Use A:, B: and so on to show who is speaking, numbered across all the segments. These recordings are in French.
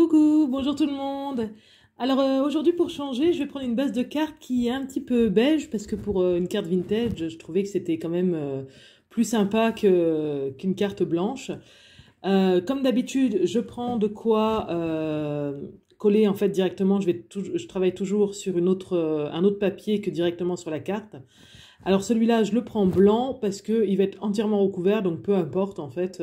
A: Coucou, bonjour tout le monde. Alors aujourd'hui pour changer, je vais prendre une base de carte qui est un petit peu beige parce que pour une carte vintage, je trouvais que c'était quand même plus sympa qu'une carte blanche. Comme d'habitude, je prends de quoi coller en fait directement. Je travaille toujours sur un autre papier que directement sur la carte. Alors celui-là, je le prends blanc parce qu'il va être entièrement recouvert, donc peu importe en fait.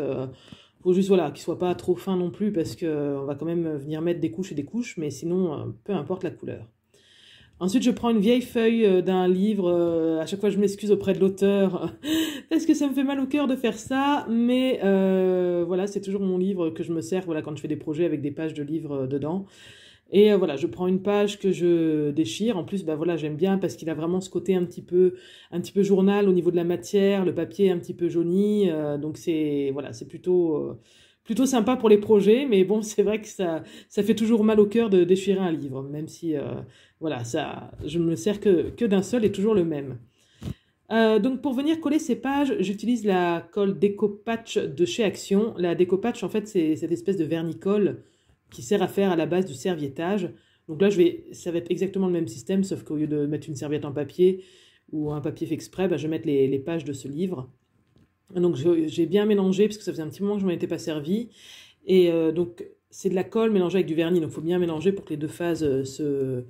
A: Faut juste voilà, qu'il soit pas trop fin non plus parce qu'on va quand même venir mettre des couches et des couches, mais sinon, peu importe la couleur. Ensuite, je prends une vieille feuille d'un livre. À chaque fois, je m'excuse auprès de l'auteur parce que ça me fait mal au cœur de faire ça, mais voilà, c'est toujours mon livre que je me sers voilà, quand je fais des projets avec des pages de livres dedans. Et voilà, je prends une page que je déchire. En plus, bah voilà, j'aime bien parce qu'il a vraiment ce côté un petit peu journal au niveau de la matière, le papier est un petit peu jauni. Donc c'est voilà, c'est plutôt sympa pour les projets. Mais bon, c'est vrai que ça fait toujours mal au cœur de déchirer un livre, même si voilà, je me sers que d'un seul et toujours le même. Donc pour venir coller ces pages, j'utilise la colle Déco-Patch de chez Action. La Déco-Patch, en fait, c'est cette espèce de vernicole qui sert à faire à la base du serviettage. Donc là, ça va être exactement le même système, sauf qu'au lieu de mettre une serviette en papier ou un papier fait exprès, bah, je vais mettre les pages de ce livre. Donc j'ai bien mélangé, parce que ça faisait un petit moment que je m'en étais pas servi. Et donc c'est de la colle mélangée avec du vernis, donc il faut bien mélanger pour que les deux phases se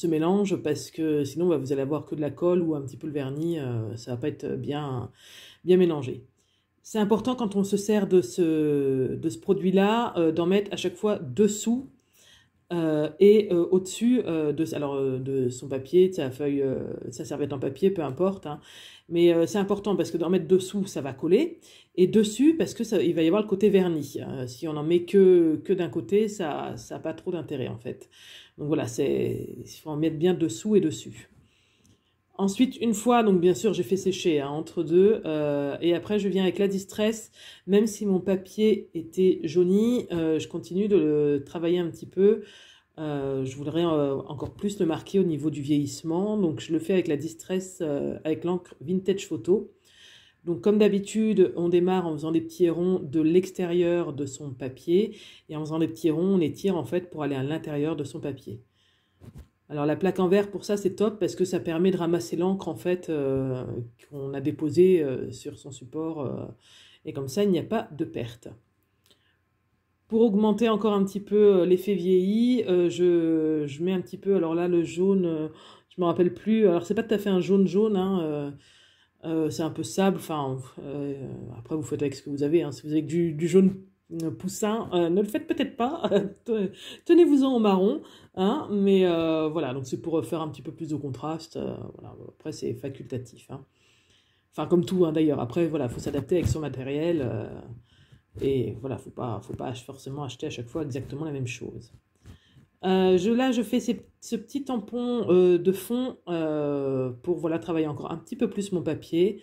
A: mélangent, parce que sinon bah, vous allez avoir que de la colle ou un petit peu le vernis, ça va pas être bien mélangé. C'est important quand on se sert de ce produit-là d'en mettre à chaque fois dessous et au-dessus de son papier, de sa feuille, sa serviette en papier, peu importe. Hein. Mais c'est important parce que d'en mettre dessous, ça va coller. Et dessus, parce que il va y avoir le côté verni. Si on en met que d'un côté, ça n'a pas trop d'intérêt en fait. Donc voilà, il faut en mettre bien dessous et dessus. Ensuite, une fois, donc bien sûr, j'ai fait sécher hein, entre deux, et après je viens avec la Distress, même si mon papier était jauni, je continue de le travailler un petit peu. Je voudrais encore plus le marquer au niveau du vieillissement, donc je le fais avec la Distress, avec l'encre Vintage Photo. Donc comme d'habitude, on démarre en faisant des petits ronds de l'extérieur de son papier, et en faisant des petits ronds, on étire en fait pour aller à l'intérieur de son papier. Alors la plaque en verre pour ça c'est top parce que ça permet de ramasser l'encre en fait qu'on a déposée sur son support et comme ça il n'y a pas de perte. Pour augmenter encore un petit peu l'effet vieilli, je mets un petit peu, alors là le jaune, je me rappelle plus, alors c'est pas tout à fait un jaune jaune, hein, c'est un peu sable, enfin après vous faites avec ce que vous avez, hein, si vous avez du jaune poussin, ne le faites peut-être pas, tenez-vous-en au marron, hein, mais voilà, donc c'est pour faire un petit peu plus de contraste, voilà, après c'est facultatif, hein. Enfin comme tout hein, d'ailleurs, après voilà, faut s'adapter avec son matériel, et voilà, faut pas forcément acheter à chaque fois exactement la même chose. Là, je fais ce petit tampon de fond pour voilà, travailler encore un petit peu plus mon papier.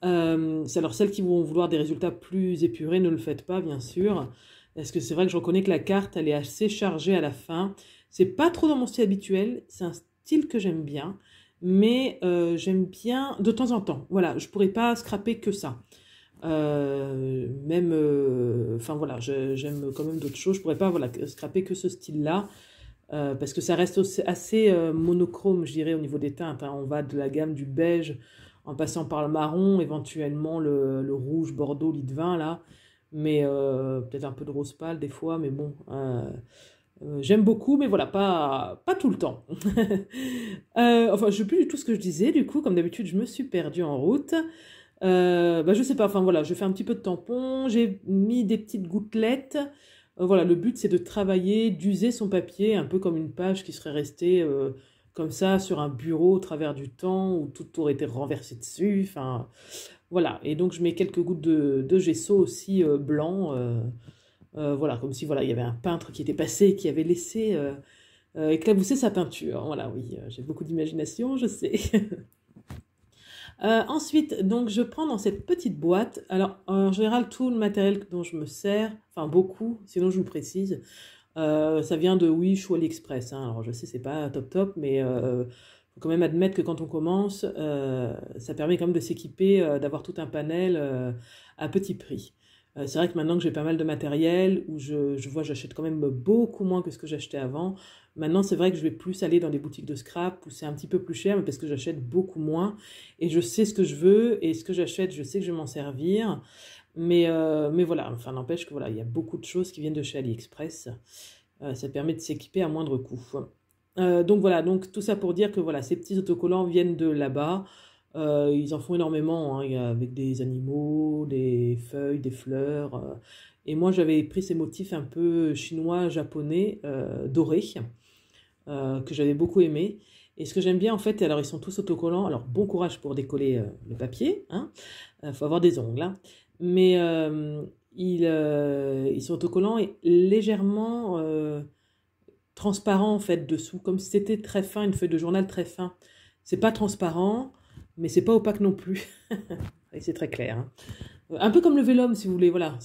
A: Alors celles qui vont vouloir des résultats plus épurés, ne le faites pas bien sûr, parce que c'est vrai que je reconnais que la carte elle est assez chargée à la fin. C'est pas trop dans mon style habituel, c'est un style que j'aime bien, mais j'aime bien de temps en temps. Voilà, je pourrais pas scraper que ça. Même, enfin voilà, j'aime quand même d'autres choses. Je pourrais pas voilà scraper que ce style-là. Parce que ça reste assez monochrome, je dirais, au niveau des teintes. Hein. On va de la gamme du beige en passant par le marron, éventuellement le rouge, bordeaux, lit de vin, là. Mais peut-être un peu de rose pâle des fois, mais bon. J'aime beaucoup, mais voilà, pas tout le temps. Enfin, je ne sais plus du tout ce que je disais, du coup, comme d'habitude, je me suis perdue en route. Bah, je sais pas, enfin voilà, je fais un petit peu de tampon, j'ai mis des petites gouttelettes. Voilà, le but c'est de travailler, d'user son papier, un peu comme une page qui serait restée comme ça sur un bureau au travers du temps, où tout aurait été renversé dessus, enfin voilà. Et donc je mets quelques gouttes de gesso aussi blanc, voilà, comme si voilà, il y avait un peintre qui était passé et qui avait laissé éclabousser sa peinture. Voilà, oui, j'ai beaucoup d'imagination, je sais. Ensuite, donc je prends dans cette petite boîte, alors en général tout le matériel dont je me sers, enfin beaucoup, sinon je vous précise, ça vient de Wish ou AliExpress, hein. Alors je sais c'est pas top, mais faut quand même admettre que quand on commence, ça permet quand même de s'équiper, d'avoir tout un panel à petit prix. C'est vrai que maintenant que j'ai pas mal de matériel, où je vois j'achète quand même beaucoup moins que ce que j'achetais avant. Maintenant, c'est vrai que je vais plus aller dans des boutiques de scrap où c'est un petit peu plus cher, mais parce que j'achète beaucoup moins. Et je sais ce que je veux, et ce que j'achète, je sais que je vais m'en servir. Mais voilà, enfin n'empêche que voilà, il y a beaucoup de choses qui viennent de chez AliExpress. Ça permet de s'équiper à moindre coût. Donc voilà, donc tout ça pour dire que voilà, ces petits autocollants viennent de là-bas. Ils en font énormément, hein, avec des animaux, des feuilles, des fleurs. Et moi, j'avais pris ces motifs un peu chinois, japonais, dorés, que j'avais beaucoup aimé. Et ce que j'aime bien, en fait, alors ils sont tous autocollants. Alors bon courage pour décoller le papier, hein. Faut avoir des ongles, hein. Mais ils sont autocollants et légèrement transparents, en fait, dessous, comme si c'était très fin, une feuille de journal très fin. C'est pas transparent, mais c'est pas opaque non plus. Et c'est très clair, hein. Un peu comme le vélum, si vous voulez. Voilà,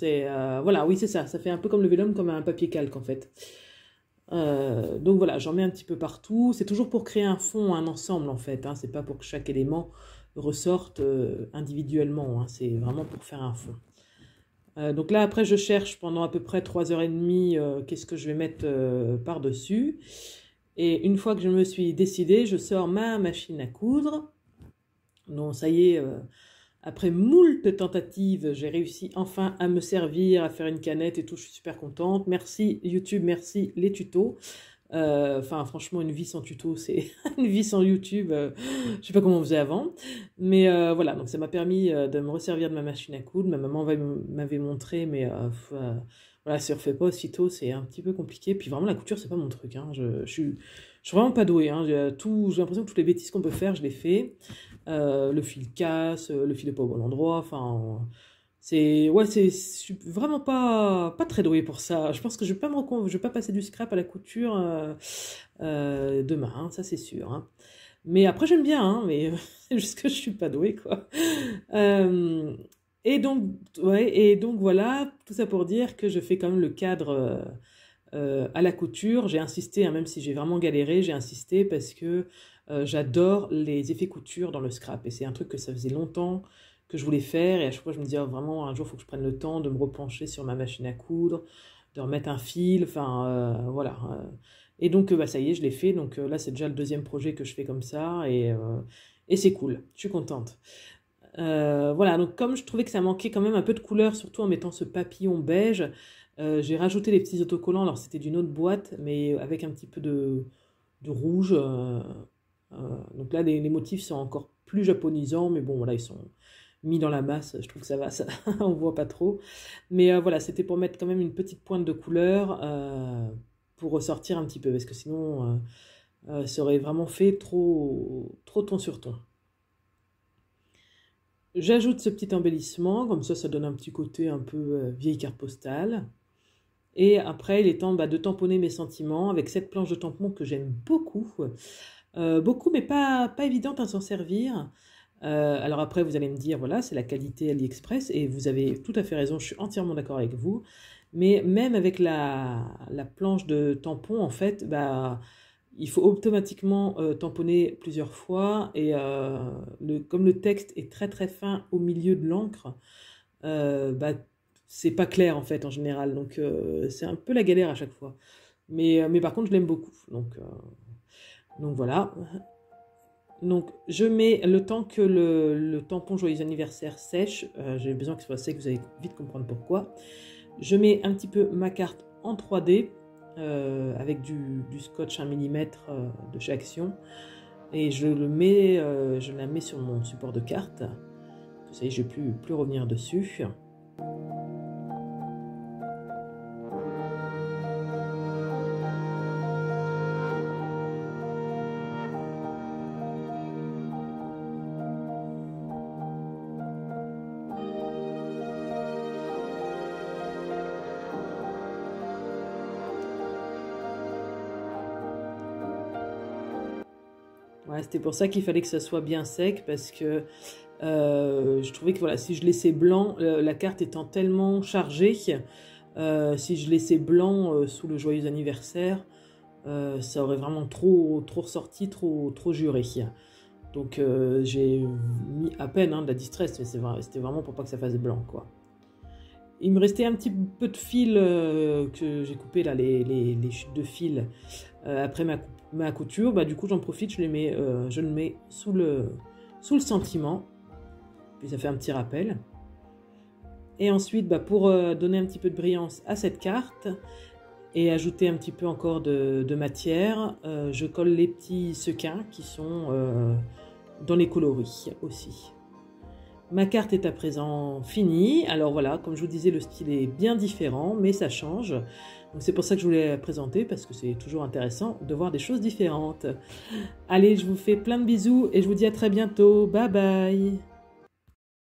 A: voilà, oui, c'est ça. Ça fait un peu comme le vélum, comme un papier calque, en fait. Donc voilà, j'en mets un petit peu partout. C'est toujours pour créer un fond, un ensemble, en fait, hein. C'est pas pour que chaque élément ressorte individuellement, hein. C'est vraiment pour faire un fond. Donc là, après, je cherche pendant à peu près 3h30 qu'est-ce que je vais mettre par-dessus. Et une fois que je me suis décidée, je sors ma machine à coudre. Donc ça y est, après moult tentatives, j'ai réussi enfin à me servir, à faire une canette et tout, je suis super contente. Merci YouTube, merci les tutos. Enfin, franchement, une vie sans tuto, c'est une vie sans YouTube. Je sais pas comment on faisait avant. Mais voilà, donc ça m'a permis de me resservir de ma machine à coudre. Ma maman m'avait montré, mais voilà, si on refait pas aussitôt, c'est un petit peu compliqué. Puis vraiment, la couture, c'est pas mon truc, hein. Je suis vraiment pas douée, hein. J'ai l'impression que toutes les bêtises qu'on peut faire, je les fais. Le fil casse, le fil est pas au bon endroit. Enfin, je suis vraiment pas très douée pour ça. Je pense que je vais pas passer du scrap à la couture demain, hein, ça c'est sûr, hein. Mais après j'aime bien, hein, mais c'est juste que je suis pas douée, quoi. Euh, et donc voilà, tout ça pour dire que je fais quand même le cadre à la couture. J'ai insisté, hein, même si j'ai vraiment galéré, j'ai insisté parce que j'adore les effets couture dans le scrap. Et c'est un truc que ça faisait longtemps que je voulais faire. Et à chaque fois, je me disais, oh, vraiment, un jour, il faut que je prenne le temps de me repencher sur ma machine à coudre, de remettre un fil, enfin, voilà. Et donc, bah, ça y est, je l'ai fait. Donc là, c'est déjà le deuxième projet que je fais comme ça. Et c'est cool, je suis contente. Voilà, donc comme je trouvais que ça manquait quand même un peu de couleur, surtout en mettant ce papillon beige, j'ai rajouté les petits autocollants. Alors c'était d'une autre boîte, mais avec un petit peu de rouge. Donc là, les motifs sont encore plus japonisants, mais bon, voilà, ils sont mis dans la masse. Je trouve que ça va, ça, on voit pas trop. Mais voilà, c'était pour mettre quand même une petite pointe de couleur pour ressortir un petit peu, parce que sinon, ça aurait vraiment fait trop ton sur ton. J'ajoute ce petit embellissement, comme ça donne un petit côté un peu vieille carte postale. Et après, il est temps de tamponner mes sentiments avec cette planche de tampon que j'aime beaucoup. Beaucoup, mais pas évidente à s'en servir. Alors après, vous allez me dire, voilà, c'est la qualité AliExpress, et vous avez tout à fait raison, je suis entièrement d'accord avec vous. Mais même avec la planche de tampon, en fait, bah, il faut automatiquement tamponner plusieurs fois. Et comme le texte est très très fin au milieu de l'encre, bah, c'est pas clair en fait en général. Donc c'est un peu la galère à chaque fois. Mais par contre, je l'aime beaucoup. Donc voilà. Donc je mets le temps que le tampon Joyeux anniversaire sèche. J'ai besoin que ce soit sec, vous allez vite comprendre pourquoi. Je mets un petit peu ma carte en 3D avec du scotch 1 mm de chez Action. Et je la mets sur mon support de carte. Ça y est, je ne vais plus revenir dessus. Ouais, c'était pour ça qu'il fallait que ça soit bien sec, parce que je trouvais que voilà, si je laissais blanc, la carte étant tellement chargée, si je laissais blanc sous le joyeux anniversaire, ça aurait vraiment trop ressorti, trop juré. Donc j'ai mis à peine de la distress, mais c'était vraiment pour pas que ça fasse blanc, quoi. Il me restait un petit peu de fil que j'ai coupé là, les chutes de fil après ma couture. Bah, du coup, j'en profite, je le mets sous le sentiment. Puis ça fait un petit rappel. Et ensuite, bah, pour donner un petit peu de brillance à cette carte et ajouter un petit peu encore de matière, je colle les petits sequins qui sont dans les coloris aussi. Ma carte est à présent finie. Alors voilà, comme je vous disais, le style est bien différent, mais ça change. Donc c'est pour ça que je voulais la présenter, parce que c'est toujours intéressant de voir des choses différentes. Allez, je vous fais plein de bisous et je vous dis à très bientôt. Bye bye!